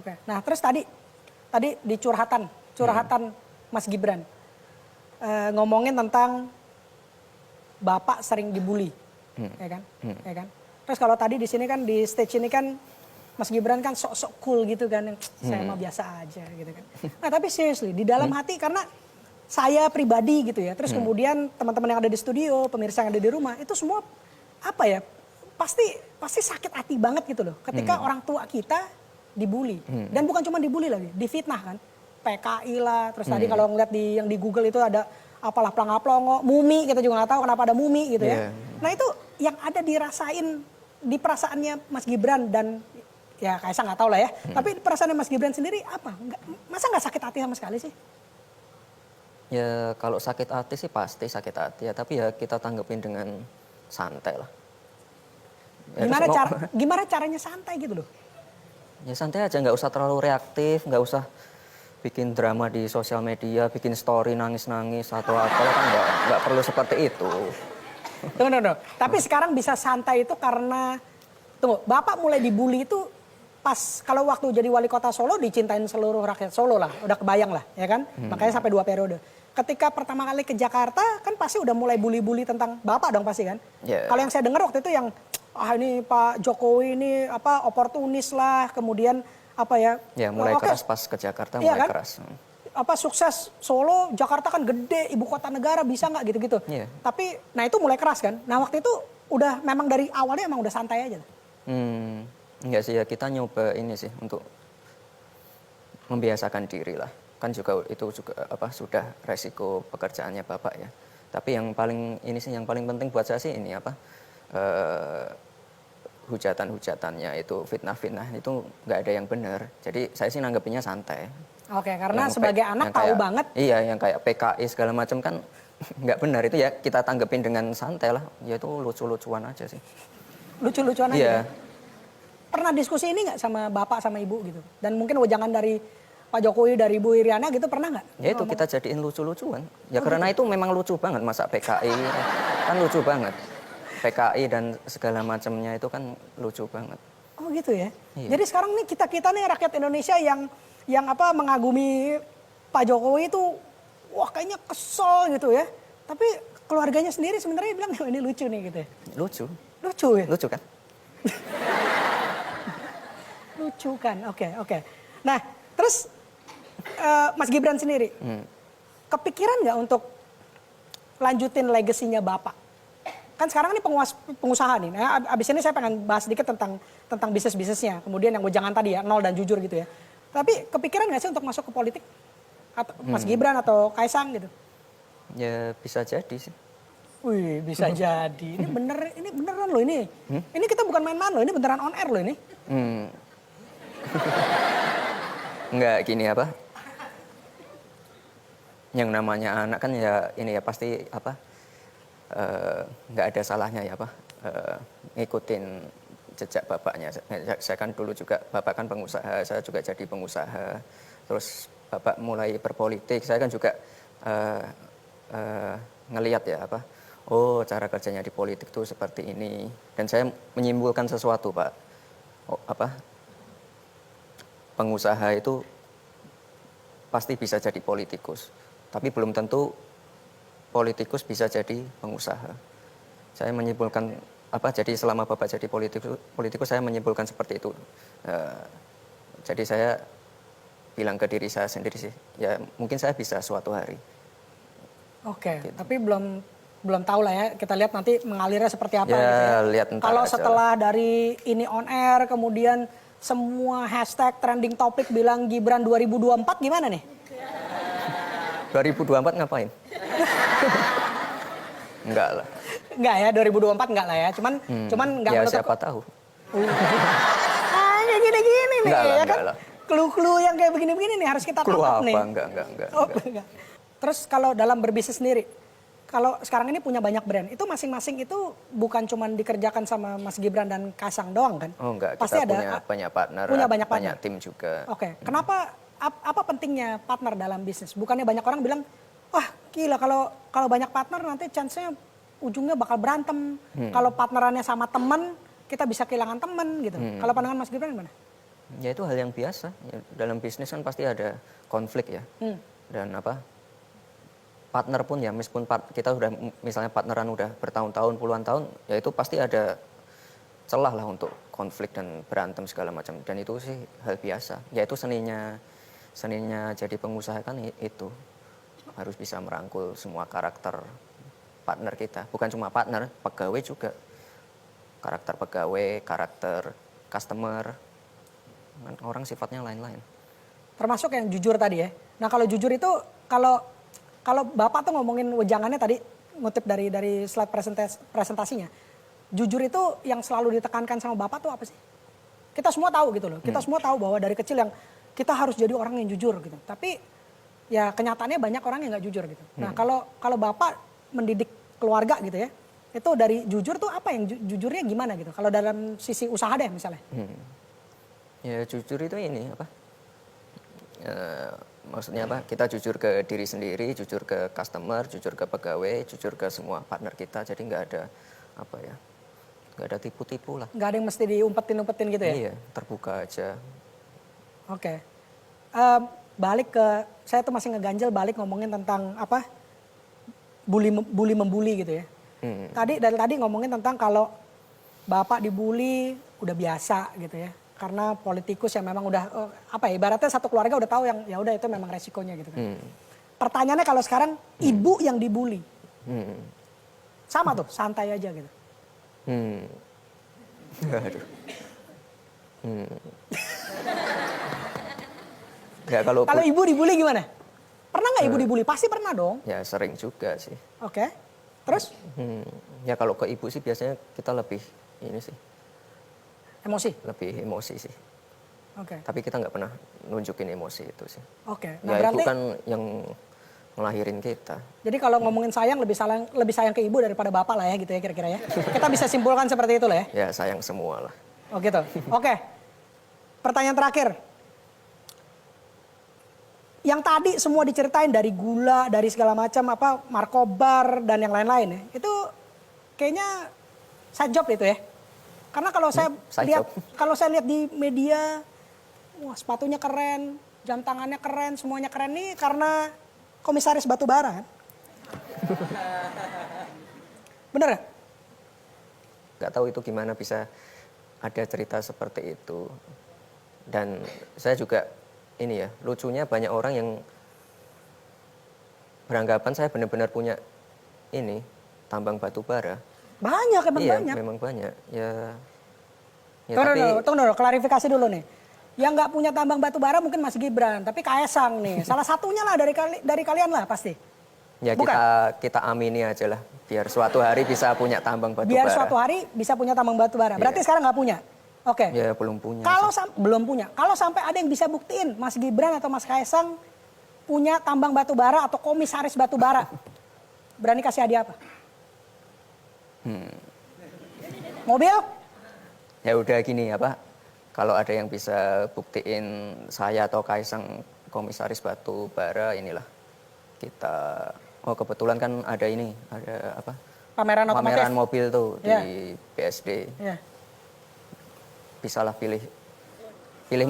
Oke. Nah terus tadi di curhatan Mas Gibran ngomongin tentang Bapak sering dibully, ya kan? Ya kan? Terus kalau tadi di sini kan di stage ini kan Mas Gibran kan sok-sok cool gitu kan, saya mah biasa aja gitu kan. Nah tapi seriously di dalam hati karena saya pribadi gitu ya, terus kemudian teman-teman yang ada di studio, pemirsa yang ada di rumah itu semua apa ya? Pasti sakit hati banget gitu loh, ketika orang tua kita dibully dan bukan cuma dibully lagi, difitnah kan, PKI lah, terus tadi kalau ngeliat yang di Google itu ada apalah planga-plongo, mumi kita juga nggak tahu kenapa ada mumi gitu ya. Nah itu yang ada dirasain di perasaannya Mas Gibran dan ya Kaisang nggak tahu lah ya. Tapi perasaannya Mas Gibran sendiri apa? Masa nggak sakit hati sama sekali sih? Ya kalau sakit hati sih pasti sakit hati ya. Tapi ya kita tanggepin dengan santai lah. Ya, gimana caranya santai gitu loh? Ya santai aja, nggak usah terlalu reaktif, nggak usah bikin drama di sosial media, bikin story nangis-nangis atau apa kan nggak perlu seperti itu. Tunggu. Tapi sekarang bisa santai itu karena Bapak mulai dibully itu pas kalau waktu jadi wali kota Solo dicintain seluruh rakyat Solo lah, udah kebayang lah, ya kan? Makanya sampai 2 periode. Ketika pertama kali ke Jakarta kan pasti udah mulai bully-bully tentang Bapak dong pasti kan? Yeah. Kalau yang saya dengar waktu itu yang ini Pak Jokowi ini apa oportunis lah, kemudian apa ya? Ya mulai keras pas ke Jakarta iya mulai kan? keras. Apa sukses Solo, Jakarta kan gede, ibu kota negara bisa nggak gitu-gitu. Yeah. Tapi nah itu mulai keras kan. Nah waktu itu udah memang dari awalnya emang udah santai aja. Enggak sih ya, kita nyoba ini sih untuk membiasakan diri lah. Kan juga itu juga apa sudah resiko pekerjaannya Bapak ya. Tapi yang paling penting buat saya sih ini apa hujatan-hujatannya itu fitnah-fitnah itu nggak ada yang benar. Jadi saya sih nanggepinnya santai. Oke, karena sebagai anak tahu banget. Iya, yang kayak PKI segala macam kan nggak benar itu ya kita tanggepin dengan santai lah. Ya itu lucu-lucuan aja sih. Lucu-lucuan aja. Iya. Pernah diskusi ini nggak sama Bapak sama Ibu gitu? Dan mungkin jangan dari Pak Jokowi, dari Ibu Iriana gitu pernah nggak? Ya itu kita jadiin lucu-lucuan. Ya karena itu memang lucu banget masa PKI. Kan lucu banget. PKI dan segala macamnya itu kan lucu banget. Oh gitu ya. Iya. Jadi sekarang nih kita nih rakyat Indonesia yang apa mengagumi Pak Jokowi itu wah kayaknya kesel gitu ya. Tapi keluarganya sendiri sebenarnya bilang oh, ini lucu nih gitu ya. Lucu. Lucu ya? Lucu kan? Lucu kan, oke. Nah, terus Mas Gibran sendiri, kepikiran nggak untuk lanjutin legasinya Bapak? Kan sekarang ini pengusaha nih, nah, abis ini saya pengen bahas sedikit tentang bisnisnya, kemudian yang jangan tadi ya, nol dan jujur gitu ya. Tapi kepikiran nggak sih untuk masuk ke politik? Atau Mas Gibran atau Kaisang gitu? Ya bisa jadi sih. Wih, bisa jadi. Ini beneran loh ini. Ini kita bukan main-main loh, ini beneran on air loh ini. Enggak gini apa? Yang namanya anak kan ya ini ya pasti apa? Nggak ada salahnya ya apa? Ngikutin jejak bapaknya. Saya kan dulu juga bapak kan pengusaha, saya juga jadi pengusaha. Terus bapak mulai berpolitik, saya kan juga ngelihat ya apa? Oh cara kerjanya di politik tuh seperti ini. Dan saya menyimpulkan sesuatu Pak. Oh, apa? Pengusaha itu pasti bisa jadi politikus. Tapi belum tentu politikus bisa jadi pengusaha. Saya menyimpulkan apa? Jadi selama Bapak jadi politikus saya menyimpulkan seperti itu. Jadi saya bilang ke diri saya sendiri sih, ya mungkin saya bisa suatu hari. Oke, Gitu. tapi belum tahu lah ya. Kita lihat nanti mengalirnya seperti apa Ya, gitu ya. lihat ntar Kalau aja setelah dari ini on air kemudian semua hashtag trending topik bilang Gibran 2024 gimana nih? 2024 ngapain? Enggak lah. Enggak ya, 2024 enggak lah ya. Cuman enggak ya menutup. siapa tahu. Kayak gini-gini nih Enggak lah, ya kan. enggak lah. Clue-clue yang kayak begini-begini nih harus kita Clue tangkap apa? nih. Enggak. Oh, enggak. Terus kalau dalam berbisnis sendiri, kalau sekarang ini punya banyak brand, itu masing-masing itu bukan cuma dikerjakan sama Mas Gibran dan Kaisang doang kan? Oh enggak, Pasti kita ada punya partner, banyak partner. tim juga. Oke, kenapa apa pentingnya partner dalam bisnis? Bukannya banyak orang bilang, wah gila kalau banyak partner nanti chance-nya ujungnya bakal berantem. Kalau partnerannya sama teman, kita bisa kehilangan teman gitu. Kalau pandangan Mas Gibran gimana? Ya itu hal yang biasa. Ya, dalam bisnis kan pasti ada konflik ya. Dan partner pun ya, meskipun kita udah misalnya partneran udah bertahun-tahun, puluhan tahun, ya itu pasti ada celah lah untuk konflik dan berantem segala macam. Dan itu sih hal biasa. Yaitu seninya jadi pengusaha kan itu harus bisa merangkul semua karakter partner kita. Bukan cuma partner, pegawai juga. Karakter pegawai, karakter customer. Orang sifatnya lain-lain. Termasuk yang jujur tadi ya. Nah kalau jujur itu, kalau Bapak tuh ngomongin wejangannya tadi, ngutip dari slide presentasinya. Jujur itu yang selalu ditekankan sama Bapak tuh apa sih? Kita semua tahu gitu loh. Kita semua tahu bahwa dari kecil yang kita harus jadi orang yang jujur gitu. Tapi ya kenyataannya banyak orang yang nggak jujur gitu. Nah kalau Bapak mendidik keluarga gitu ya, itu dari jujur tuh apa yang jujurnya gimana gitu? Kalau dalam sisi usaha deh misalnya. Ya jujur itu ini maksudnya Kita jujur ke diri sendiri, jujur ke customer, jujur ke pegawai, jujur ke semua partner kita. Jadi nggak ada nggak ada tipu-tipu lah. Nggak ada yang mesti diumpetin-umpetin gitu ya? Iya, terbuka aja. Oke. Balik ke, saya tuh masih ngeganjel balik ngomongin tentang bully membuli gitu ya. Dari tadi ngomongin tentang kalau Bapak dibully udah biasa gitu ya. Karena politikus yang memang udah ibaratnya satu keluarga udah tahu yang ya udah itu memang resikonya gitu kan. Pertanyaannya kalau sekarang ibu yang dibully. Sama tuh, santai aja gitu. Aduh. Ya kalau ibu dibully gimana? Pernah nggak ibu dibully? Pasti pernah dong. Ya sering juga sih. Oke. Terus? Ya kalau ke ibu sih biasanya kita lebih ini sih. Emosi? Lebih emosi sih. Oke. Tapi kita nggak pernah nunjukin emosi itu sih. Oke. Nah, ya berarti itu kan yang ngelahirin kita. Jadi kalau ngomongin sayang lebih sayang ke ibu daripada bapak lah ya gitu ya kira-kira ya. Kita bisa simpulkan seperti itu lah ya. Ya sayang semua lah. Oh gitu. Oke. Pertanyaan terakhir. Yang tadi semua diceritain dari gula, dari segala macam markobar dan yang lain-lain ya. Itu kayaknya side job itu ya. Karena kalau saya lihat di media, wah sepatunya keren, jam tangannya keren, semuanya keren nih karena komisaris batubara kan. Bener ya? Gak tahu itu gimana bisa ada cerita seperti itu. Dan saya juga ini ya, lucunya banyak orang yang beranggapan saya benar-benar punya ini tambang batubara. Banyak emang iya, banyak. Memang banyak. Ya Tunggu dulu, klarifikasi dulu nih. Yang nggak punya tambang batubara mungkin Mas Gibran, tapi Kaesang nih. Salah satunya lah dari kalian lah pasti. Ya kita amini aja lah, biar suatu hari bisa punya tambang batubara. Biar suatu hari bisa punya tambang batubara. Berarti sekarang nggak punya? Oke. Ya belum punya. Belum punya. Kalau sampai ada yang bisa buktiin Mas Gibran atau Mas Kaesang punya tambang batubara atau komisaris batubara, berani kasih hadiah apa? Mobil? Ya udah gini kalau ada yang bisa buktiin saya atau Kaesang komisaris batubara inilah kita. Oh kebetulan kan ada Pameran otomotif. Pameran mobil tuh di BSD. Yeah. Bisalah pilih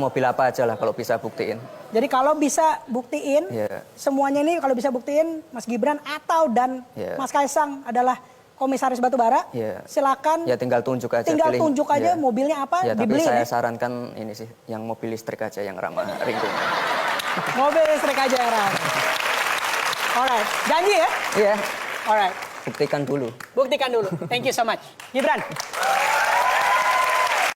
mobil apa aja lah kalau bisa buktiin. Jadi kalau bisa buktiin, semuanya ini kalau bisa buktiin Mas Gibran dan Mas Kaesang adalah komisaris batubara, silakan. Ya tinggal tunjuk aja. Tunjuk aja mobilnya apa, ya, dibeli. Tapi saya sarankan ini sih, yang mobil listrik aja yang ramah lingkungan. Mobil listrik aja yang ramah. Alright, janji ya? Iya. Alright. Buktikan dulu. Thank you so much. Gibran.